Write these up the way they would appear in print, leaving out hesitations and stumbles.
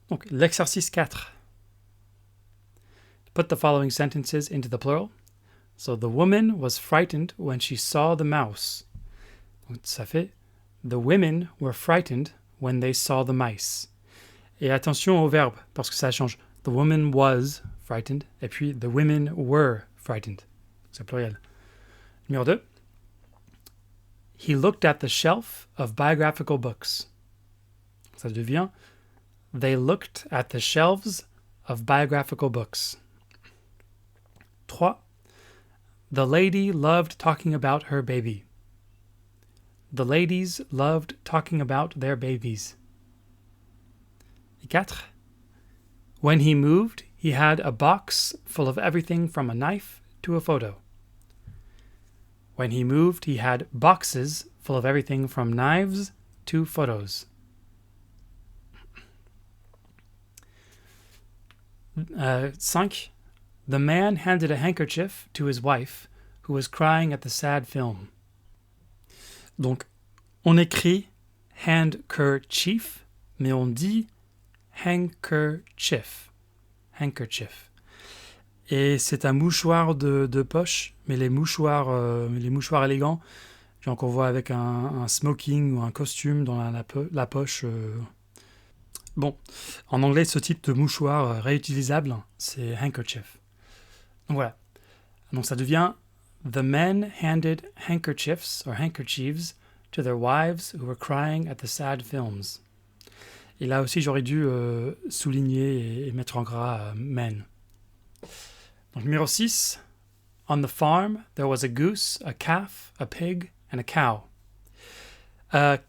Donc, l'exercice 4. Put the following sentences into the plural. So, the woman was frightened when she saw the mouse. Donc, ça fait the women were frightened when they saw the mice. Et attention au verbe, parce que ça change. The woman was frightened, et puis the women were frightened. C'est pluriel. Numéro 2. He looked at the shelf of biographical books. Ça devient they looked at the shelves of biographical books. 3. The lady loved talking about her baby. The ladies loved talking about their babies. 4. When he moved, he had a box full of everything from a knife to a photo. When he moved, he had boxes full of everything from knives to photos. 5. The man handed a handkerchief to his wife, who was crying at the sad film. Donc, on écrit handkerchief, mais on dit handkerchief. Handkerchief. Et c'est un mouchoir de poche, mais les mouchoirs élégants, genre qu'on voit avec un smoking ou un costume dans la poche. Bon, en anglais, ce type de mouchoir réutilisable, c'est handkerchief. Donc voilà. Donc ça devient The men handed handkerchiefs or handkerchiefs to their wives who were crying at the sad films. Et là aussi, j'aurais dû souligner et mettre en gras men. Donc numéro 6. On the farm, there was a goose, a calf, a pig, and a cow.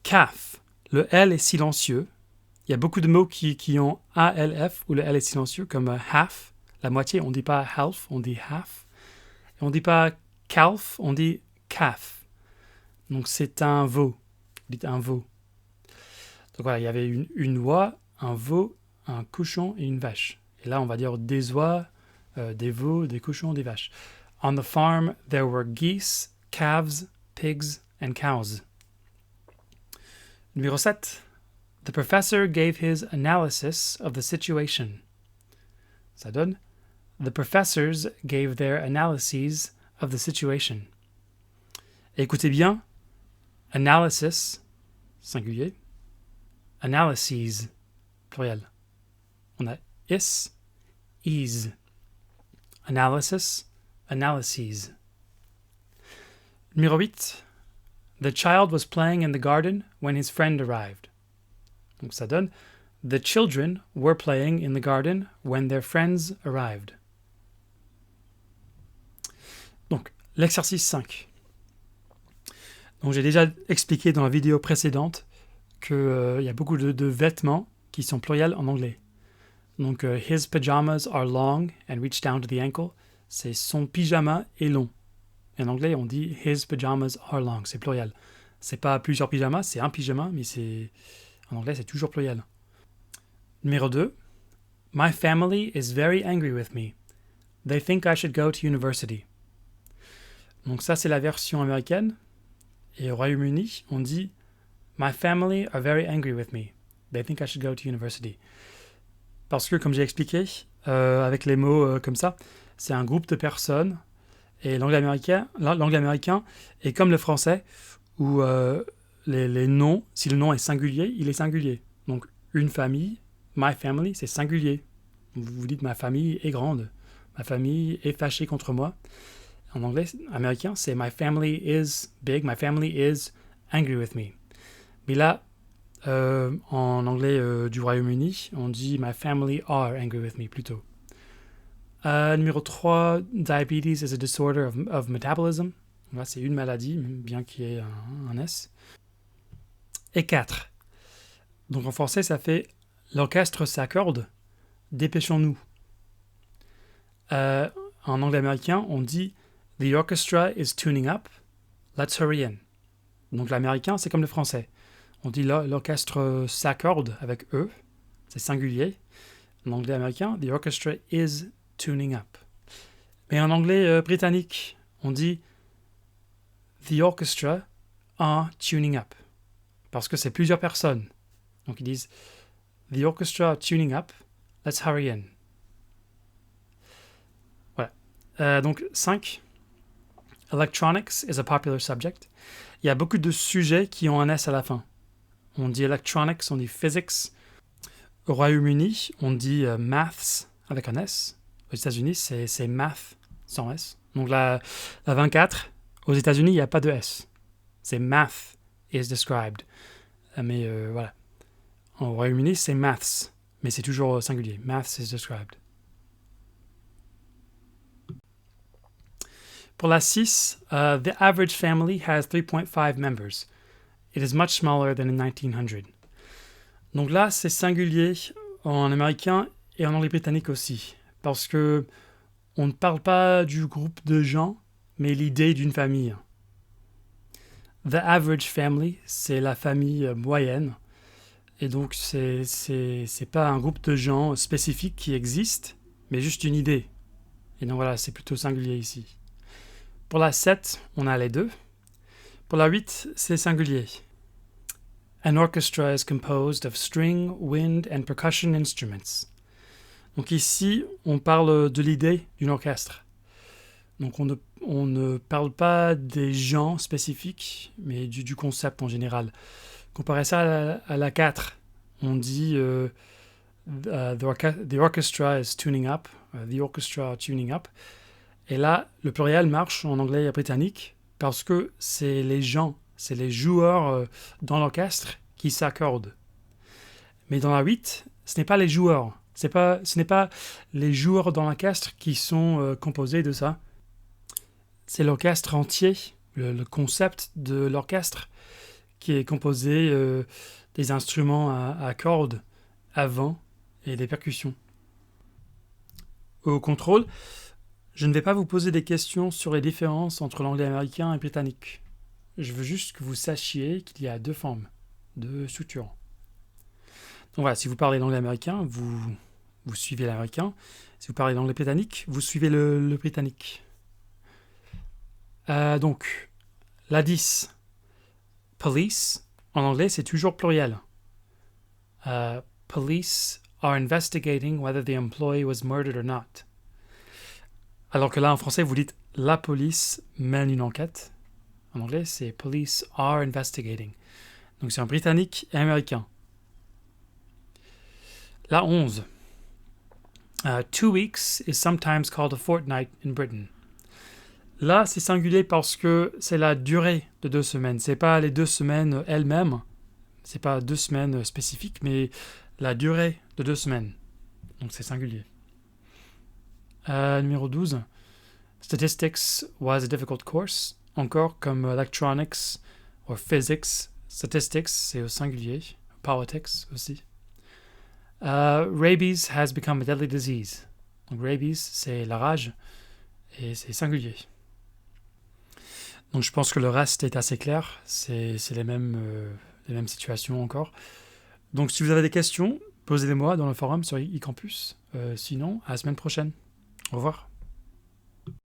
Calf, le L est silencieux. Il y a beaucoup de mots qui ont ALF où le L est silencieux, comme half, la moitié, on ne dit pas half, on dit half. Et on ne dit pas calf, on dit calf. Donc c'est un veau. Vous dites un veau. Donc voilà, il y avait une oie, un veau, un cochon et une vache. Et là, on va dire des oies, des veaux, des cochons, des vaches. On the farm, there were geese, calves, pigs, and cows. Numéro 7. The professor gave his analysis of the situation. Ça donne The professors gave their analyses of the situation. Et écoutez bien, analysis, singulier, analyses, pluriel. On a is, analysis, analyses. Numéro 8. The child was playing in the garden when his friend arrived. Donc ça donne The children were playing in the garden when their friends arrived. Donc, l'exercice 5. Donc, j'ai déjà expliqué dans la vidéo précédente qu'il y a beaucoup de vêtements qui sont pluriels en anglais. Donc, his pajamas are long and reach down to the ankle. C'est son pyjama est long. Et en anglais, on dit his pajamas are long. C'est pluriel. C'est pas plusieurs pyjamas, c'est un pyjama, mais en anglais, c'est toujours pluriel. Numéro 2. My family is very angry with me. They think I should go to university. Donc ça, c'est la version américaine. Et au Royaume-Uni, on dit My family are very angry with me. They think I should go to university. Parce que, comme j'ai expliqué, avec les mots comme ça, c'est un groupe de personnes. Et l'anglais américain est comme le français, où les noms, si le nom est singulier, il est singulier. Donc, une famille, my family, c'est singulier. Vous vous dites ma famille est grande. Ma famille est fâchée contre moi. En anglais américain, c'est my family is big, my family is angry with me. Mais là, en anglais du Royaume-Uni, on dit my family are angry with me plutôt. Numéro 3, diabetes is a disorder of metabolism. Là, c'est une maladie, bien qu'il y ait un S. Et 4. Donc en français, ça fait l'orchestre s'accorde, dépêchons-nous. En anglais américain, on dit The orchestra is tuning up, let's hurry in. Donc l'américain, c'est comme le français. On dit l'orchestre s'accorde avec E, c'est singulier. En anglais américain, the orchestra is tuning up. Mais en anglais britannique, on dit the orchestra are tuning up. Parce que c'est plusieurs personnes. Donc ils disent The orchestra are tuning up. Let's hurry in. Voilà. Donc 5. Electronics is a popular subject. Il y a beaucoup de sujets qui ont un S à la fin. On dit electronics, on dit physics. Au Royaume-Uni, on dit maths avec un S. Aux États-Unis, c'est math sans S. Donc la 24, aux États-Unis, il n'y a pas de S. C'est math is described. Mais voilà. Au Royaume-Uni, c'est maths. Mais c'est toujours singulier. Maths is described. Pour la 6, the average family has 3.5 members. It is much smaller than in 1900. Donc là, c'est singulier en américain et en anglais britannique aussi. Parce que on ne parle pas du groupe de gens, mais l'idée d'une famille. The average family, c'est la famille moyenne. Et donc, c'est pas un groupe de gens spécifique qui existe, mais juste une idée. Et donc voilà, c'est plutôt singulier ici. Pour la 7, on a les deux. Pour la 8, c'est singulier. An orchestra is composed of string, wind and percussion instruments. Donc ici, on parle de l'idée d'un orchestre. Donc on ne parle pas des gens spécifiques, mais du concept en général. Comparez ça à la 4. On dit the orchestra is tuning up. The orchestra are tuning up. Et là, le pluriel marche en anglais britannique parce que c'est les gens, c'est les joueurs dans l'orchestre qui s'accordent. Mais dans la 8, ce n'est pas les joueurs. Ce n'est pas les joueurs dans l'orchestre qui sont composés de ça. C'est l'orchestre entier, le concept de l'orchestre qui est composé des instruments à cordes, à vent et des percussions. Au contrôle, je ne vais pas vous poser des questions sur les différences entre l'anglais américain et britannique. Je veux juste que vous sachiez qu'il y a deux formes, deux structures. Donc voilà, si vous parlez l'anglais américain, vous suivez l'américain. Si vous parlez l'anglais britannique, vous suivez le britannique. Donc, la 10. Police, en anglais, c'est toujours pluriel. Police are investigating whether the employee was murdered or not. Alors que là, en français, vous dites la police mène une enquête. En anglais, c'est police are investigating. Donc c'est en britannique et américain. La 11. 2 weeks is sometimes called a fortnight in Britain. Là, c'est singulier parce que c'est la durée de 2 semaines. C'est pas les 2 semaines elles-mêmes. C'est pas 2 semaines spécifiques, mais la durée de 2 semaines. Donc c'est singulier. Numéro 12. Statistics was a difficult course. Encore comme electronics or physics. Statistics, c'est au singulier. Politics aussi. Rabies has become a deadly disease. Donc rabies, c'est la rage et c'est singulier. Donc je pense que le reste est assez clair. C'est les mêmes situations encore. Donc si vous avez des questions, posez-les-moi dans le forum sur eCampus. Sinon, à la semaine prochaine. Au revoir.